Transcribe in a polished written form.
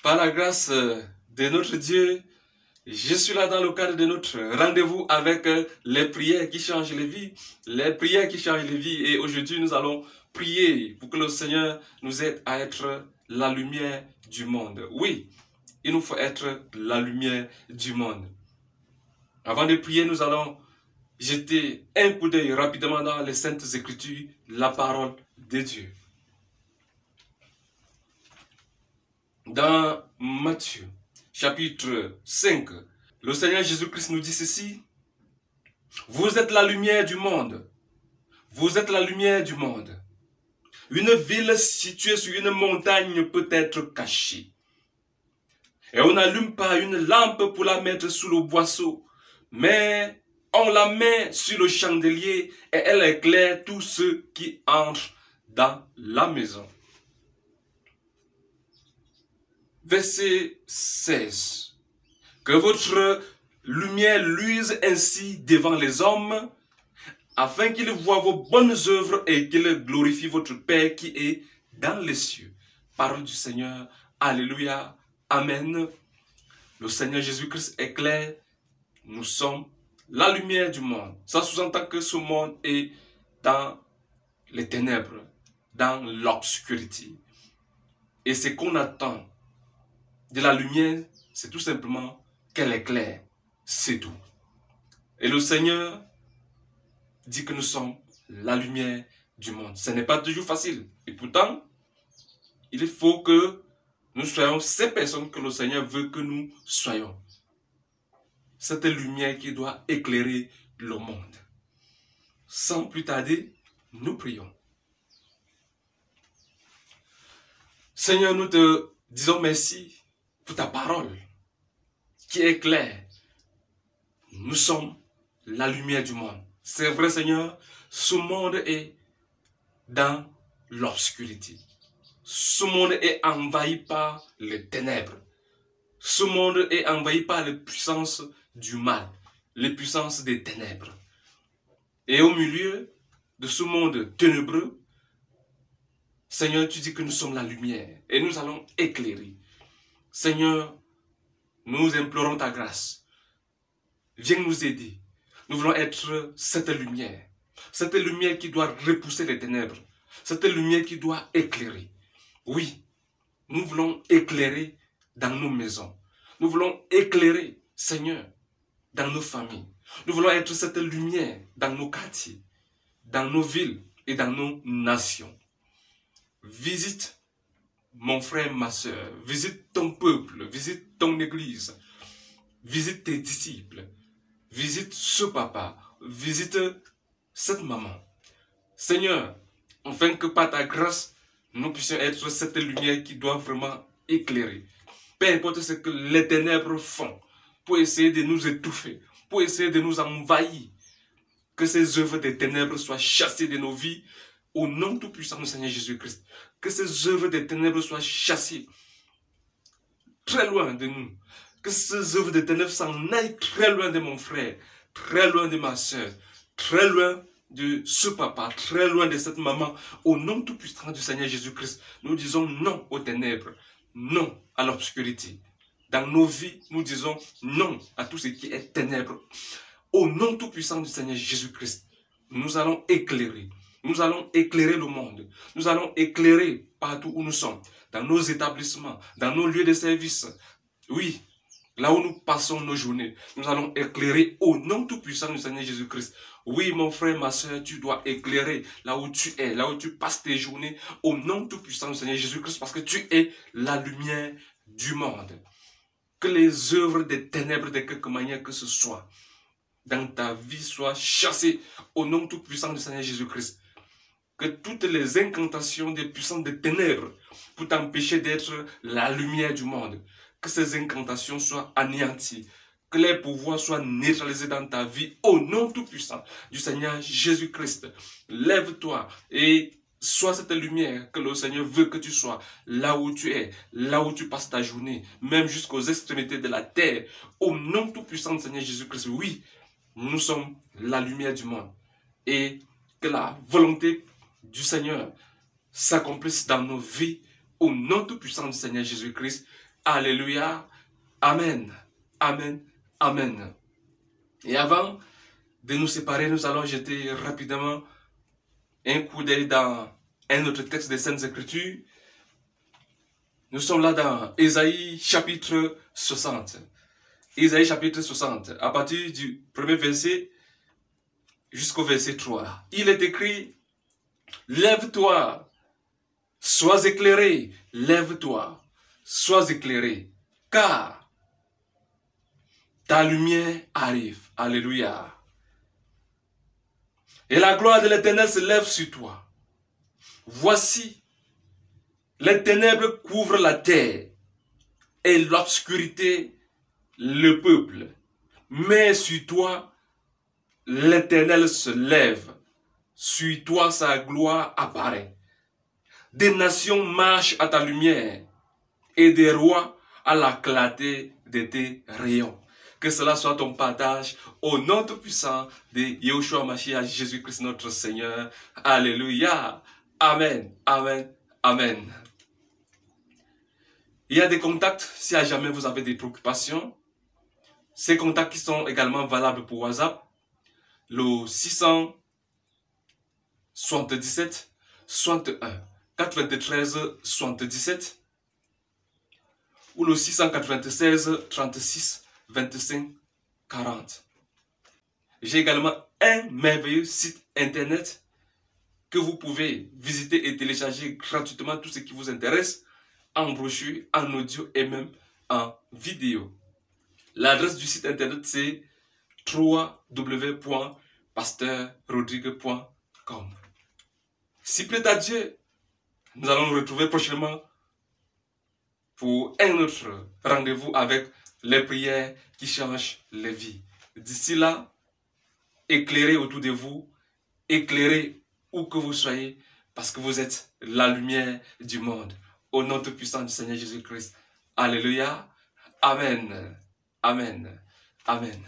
Par la grâce de notre Dieu, je suis là dans le cadre de notre rendez-vous avec les prières qui changent les vies. Les prières qui changent les vies. Et aujourd'hui, nous allons prier pour que le Seigneur nous aide à être la lumière du monde. Oui, il nous faut être la lumière du monde. Avant de prier, nous allons jeter un coup d'œil rapidement dans les Saintes Écritures, la parole de Dieu. Dans Matthieu, chapitre 5, le Seigneur Jésus-Christ nous dit ceci. Vous êtes la lumière du monde. Vous êtes la lumière du monde. Une ville située sur une montagne peut être cachée. Et on n'allume pas une lampe pour la mettre sous le boisseau, mais on la met sur le chandelier et elle éclaire tous ceux qui entrent dans la maison. Verset 16. Que votre lumière luise ainsi devant les hommes, afin qu'ils voient vos bonnes œuvres et qu'ils glorifient votre Père qui est dans les cieux. Parole du Seigneur. Alléluia. Amen. Le Seigneur Jésus-Christ est clair. Nous sommes la lumière du monde. Ça sous-entend que ce monde est dans les ténèbres, dans l'obscurité. Et ce qu'on attend de la lumière, c'est tout simplement qu'elle éclaire. C'est tout. Et le Seigneur dit que nous sommes la lumière du monde. Ce n'est pas toujours facile. Et pourtant, il faut que nous soyons ces personnes que le Seigneur veut que nous soyons. Cette lumière qui doit éclairer le monde. Sans plus tarder, nous prions. Seigneur, nous te disons merci pour ta parole qui est claire. Nous sommes la lumière du monde. C'est vrai, Seigneur, ce monde est dans l'obscurité. Ce monde est envahi par les ténèbres. Ce monde est envahi par les puissances du mal, les puissances des ténèbres. Et au milieu de ce monde ténébreux, Seigneur, tu dis que nous sommes la lumière et nous allons éclairer. Seigneur, nous implorons ta grâce. Viens nous aider. Nous voulons être cette lumière qui doit repousser les ténèbres, cette lumière qui doit éclairer. Oui, nous voulons éclairer dans nos maisons. Nous voulons éclairer, Seigneur, dans nos familles. Nous voulons être cette lumière dans nos quartiers, dans nos villes et dans nos nations. Visite mon frère, ma soeur, visite ton peuple, visite ton église, visite tes disciples, visite ce papa, visite cette maman. Seigneur, afin que par ta grâce, nous puissions être cette lumière qui doit vraiment éclairer. Peu importe ce que les ténèbres font pour essayer de nous étouffer, pour essayer de nous envahir. Que ces œuvres des ténèbres soient chassées de nos vies au nom tout-puissant du Seigneur Jésus-Christ. Que ces œuvres des ténèbres soient chassées très loin de nous. Que ces œuvres des ténèbres s'en aillent très loin de mon frère, très loin de ma soeur, très loin de ce papa, très loin de cette maman. Au nom tout-puissant du Seigneur Jésus-Christ, nous disons non aux ténèbres, non à l'obscurité. Dans nos vies, nous disons non à tout ce qui est ténèbres. Au nom tout-puissant du Seigneur Jésus-Christ, nous allons éclairer. Nous allons éclairer le monde. Nous allons éclairer partout où nous sommes. Dans nos établissements, dans nos lieux de service. Oui, là où nous passons nos journées. Nous allons éclairer au nom tout-puissant du Seigneur Jésus-Christ. Oui, mon frère, ma soeur, tu dois éclairer là où tu es, là où tu passes tes journées. Au nom tout-puissant du Seigneur Jésus-Christ, parce que tu es la lumière du monde. Que les œuvres des ténèbres de quelque manière que ce soit dans ta vie soient chassées au nom tout-puissant du Seigneur Jésus-Christ. Que toutes les incantations des puissances des ténèbres pour t'empêcher d'être la lumière du monde, que ces incantations soient anéanties, que les pouvoirs soient neutralisés dans ta vie au nom tout-puissant du Seigneur Jésus-Christ. Lève-toi et sois cette lumière que le Seigneur veut que tu sois, là où tu es, là où tu passes ta journée, même jusqu'aux extrémités de la terre, au nom tout-puissant du Seigneur Jésus-Christ. Oui, nous sommes la lumière du monde et que la volonté du Seigneur s'accomplisse dans nos vies au nom tout-puissant du Seigneur Jésus-Christ. Alléluia. Amen. Amen. Amen. Et avant de nous séparer, nous allons jeter rapidement un coup d'œil dans un autre texte des Saintes Écritures. Nous sommes là dans Ésaïe chapitre 60. Ésaïe chapitre 60, à partir du premier verset jusqu'au verset 3. Il est écrit, « Lève-toi, sois éclairé, lève-toi, sois éclairé, car ta lumière arrive. » Alléluia. Et la gloire de l'Éternel se lève sur toi. Voici, les ténèbres couvrent la terre et l'obscurité le peuple. Mais sur toi, l'Éternel se lève. Sur toi, sa gloire apparaît. Des nations marchent à ta lumière et des rois à la clarté de tes rayons. Que cela soit ton partage au nom tout puissant de Yeshua Mashiach, Jésus-Christ notre Seigneur. Alléluia. Amen. Amen. Amen. Il y a des contacts, si à jamais vous avez des préoccupations. Ces contacts qui sont également valables pour WhatsApp. Le 677 61 93 77 ou le 696 36 25 40. J'ai également un merveilleux site internet que vous pouvez visiter et télécharger gratuitement tout ce qui vous intéresse en brochure, en audio et même en vidéo. L'adresse du site internet c'est www.pasteur-rodrigue.com. Si plaît à Dieu, nous allons nous retrouver prochainement pour un autre rendez-vous avec les prières qui changent les vies. D'ici là, éclairez autour de vous, éclairez où que vous soyez, parce que vous êtes la lumière du monde. Au nom tout puissant du Seigneur Jésus-Christ. Alléluia. Amen. Amen. Amen.